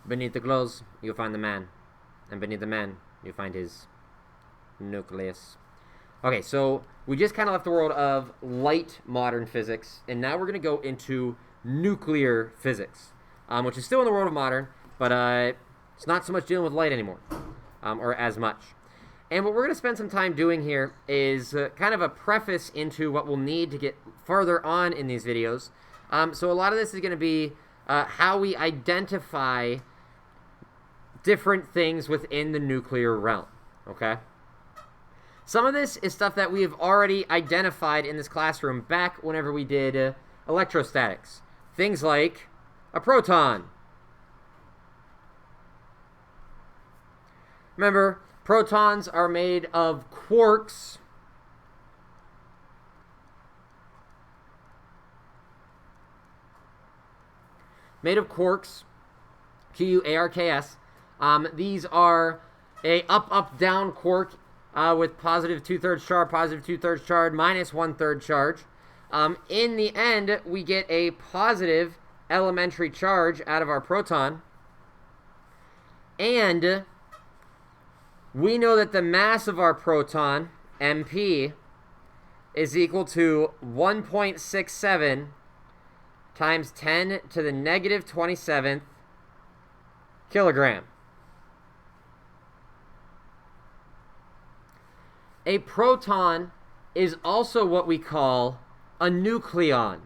Beneath the clothes, you'll find the man. And beneath the man, you'll find his nucleus. Okay, so we just kind of left the world of light modern physics, and now we're going to go into nuclear physics, which is still in the world of modern, but it's not so much dealing with light anymore, or as much. And what we're going to spend some time doing here is kind of a preface into what we'll need to get further on in these videos. So a lot of this is going to be how we identify different things within the nuclear realm, okay? Some of this is stuff that we have already identified in this classroom back whenever we did electrostatics. Things like a proton. Remember, protons are made of quarks. Made of quarks, Q-U-A-R-K-S. These are a up-up-down quark with positive 2/3 charge, positive 2/3 charge, minus 1/3 charge. In the end, we get a positive elementary charge out of our proton. And we know that the mass of our proton, MP, is equal to 1.67 times 10 to the negative 27th kilogram. A proton is also what we call a nucleon.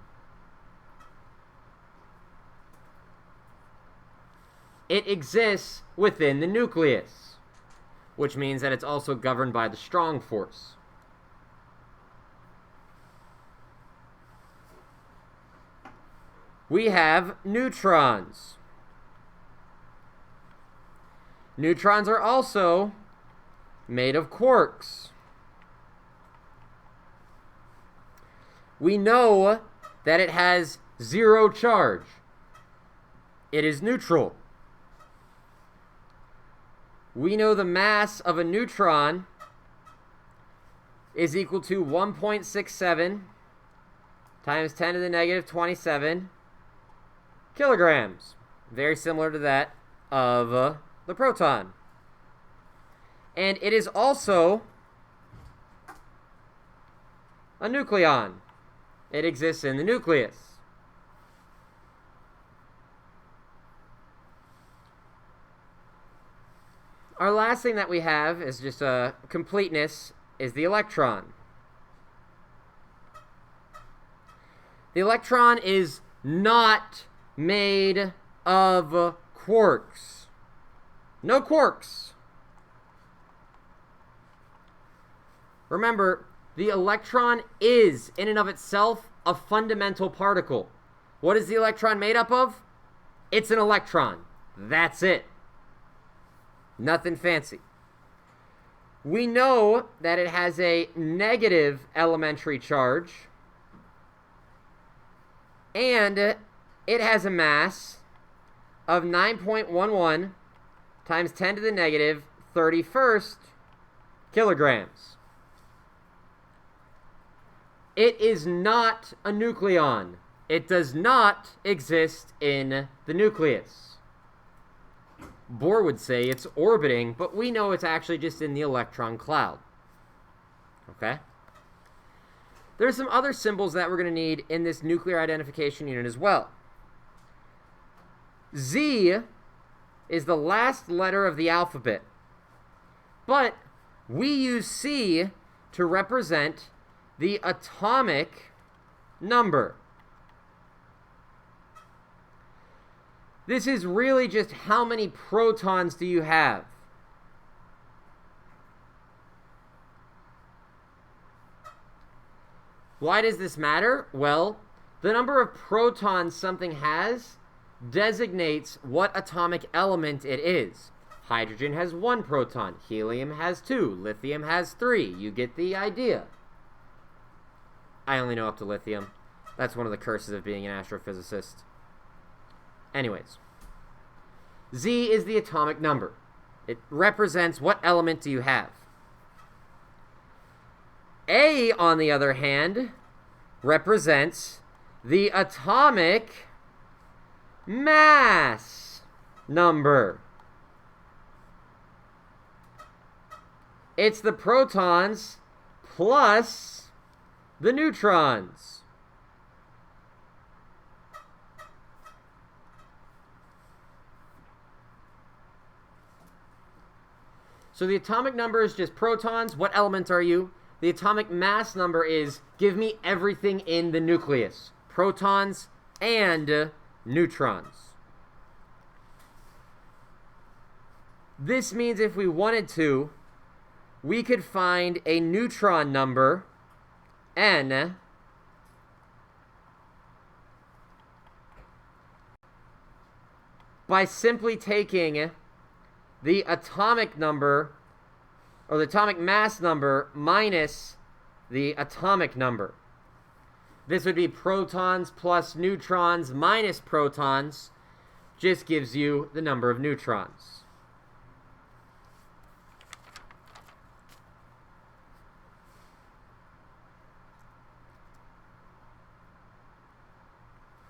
It exists within the nucleus, which means that it's also governed by the strong force. We have neutrons. Neutrons are also made of quarks. We know that it has zero charge. It is neutral. We know the mass of a neutron is equal to 1.67 times 10 to the negative 27 kilograms. Very similar to that of the proton. And it is also a nucleon. It exists in the nucleus. Our last thing that we have is just a completeness is the electron. The electron is not made of quarks. No quarks. Remember, the electron is, in and of itself, a fundamental particle. What is the electron made up of? It's an electron. That's it. Nothing fancy. We know that it has a negative elementary charge, and it has a mass of 9.11 times 10 to the negative 31st kilograms. It is not a nucleon. It does not exist in the nucleus. Bohr would say it's orbiting, but we know it's actually just in the electron cloud. Okay? There's some other symbols that we're going to need in this nuclear identification unit as well. Z is the last letter of the alphabet, but we use C to represent the atomic number. This is really just how many protons do you have. Why does this matter? Well, the number of protons something has designates what atomic element it is. Hydrogen has 1 proton, helium has 2, lithium has 3. You get the idea. I only know up to lithium. That's one of the curses of being an astrophysicist. Anyways, Z is the atomic number. It represents what element do you have. A, on the other hand, represents the atomic mass. number. It's the protons plus the neutrons. So the atomic number is just protons. What element are you? The atomic mass number is give me everything in the nucleus. Protons and neutrons. This means if we wanted to, we could find a neutron number, n, by simply taking the atomic number, or the atomic mass number, minus the atomic number. This would be protons plus neutrons minus protons, just gives you the number of neutrons.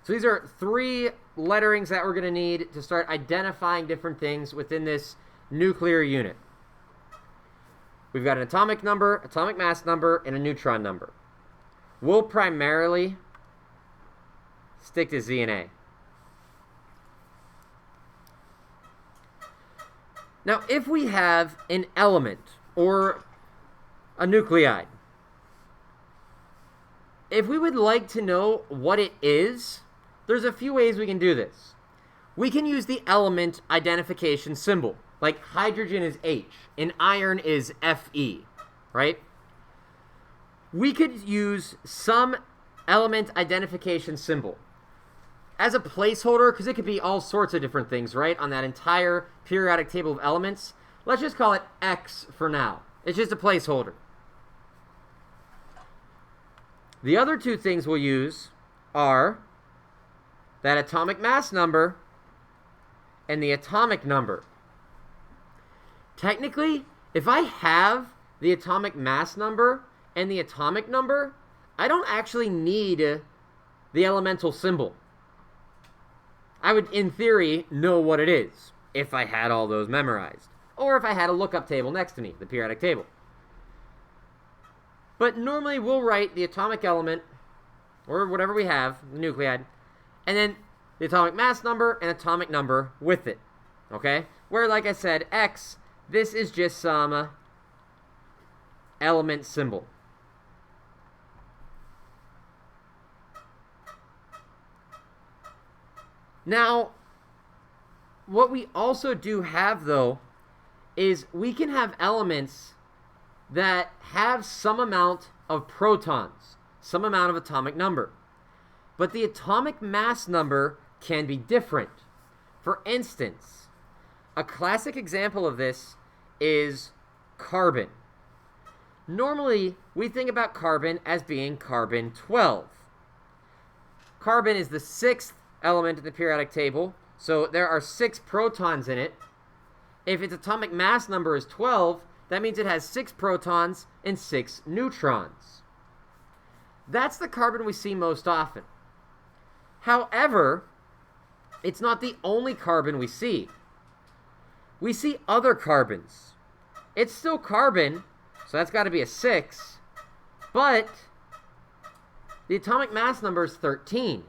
So these are 3 letterings that we're going to need to start identifying different things within this nuclear unit. We've got an atomic number, atomic mass number, and a neutron number. We'll primarily stick to Z and A. Now, if we have an element or a nuclide, if we would like to know what it is, there's a few ways we can do this. We can use the element identification symbol. Like hydrogen is H and iron is Fe, right? We could use some element identification symbol as a placeholder, because it could be all sorts of different things, right? On that entire periodic table of elements. Let's just call it X for now. It's just a placeholder. The other 2 things we'll use are that atomic mass number and the atomic number. Technically, if I have the atomic mass number and the atomic number, I don't actually need the elemental symbol. I would, in theory, know what it is if I had all those memorized. Or if I had a lookup table next to me, the periodic table. But normally we'll write the atomic element, or whatever we have, the nuclide, and then the atomic mass number and atomic number with it. Okay? Where, like I said, X, this is just some element symbol. Now, what we also do have, though, is we can have elements that have some amount of protons, some amount of atomic number. But the atomic mass number can be different. For instance, a classic example of this is carbon. Normally, we think about carbon as being carbon-12. Carbon is the 6th element in the periodic table, so there are 6 protons in it. If its atomic mass number is 12, that means it has 6 protons and 6 neutrons. That's the carbon we see most often. However, it's not the only carbon we see. We see other carbons. It's still carbon, so that's got to be a 6, but the atomic mass number is 13.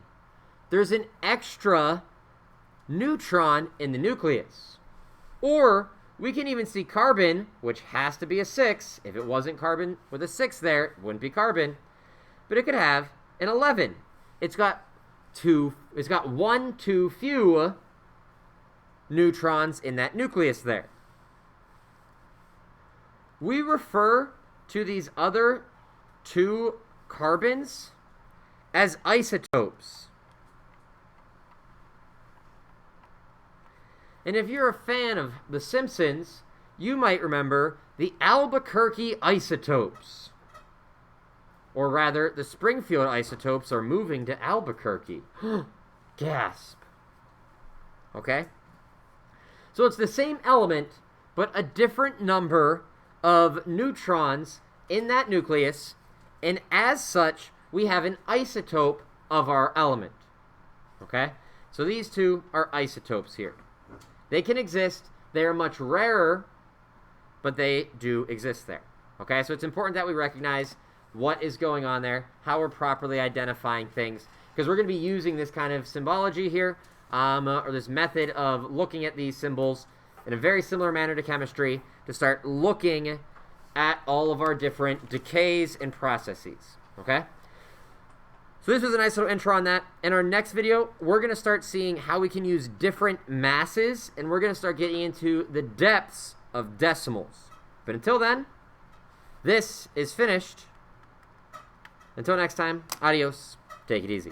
There's an extra neutron in the nucleus. Or we can even see carbon, which has to be a 6. If it wasn't carbon with a 6 there, it wouldn't be carbon. But it could have an 11. It's got one too few neutrons in that nucleus there. We refer to these other 2 carbons as isotopes. And if you're a fan of The Simpsons, you might remember the Albuquerque isotopes. Or rather, the Springfield isotopes are moving to Albuquerque. Gasp. Okay? So it's the same element, but a different number of neutrons in that nucleus, and as such, we have an isotope of our element. Okay? So these 2 are isotopes here. They can exist. They are much rarer, but they do exist there. Okay, so it's important that we recognize what is going on there, how we're properly identifying things, because we're going to be using this kind of symbology here, or this method of looking at these symbols in a very similar manner to chemistry to start looking at all of our different decays and processes. Okay? So this was a nice little intro on that. In our next video, we're going to start seeing how we can use different masses, and we're going to start getting into the depths of decimals. But until then, this is finished. Until next time, adios. Take it easy.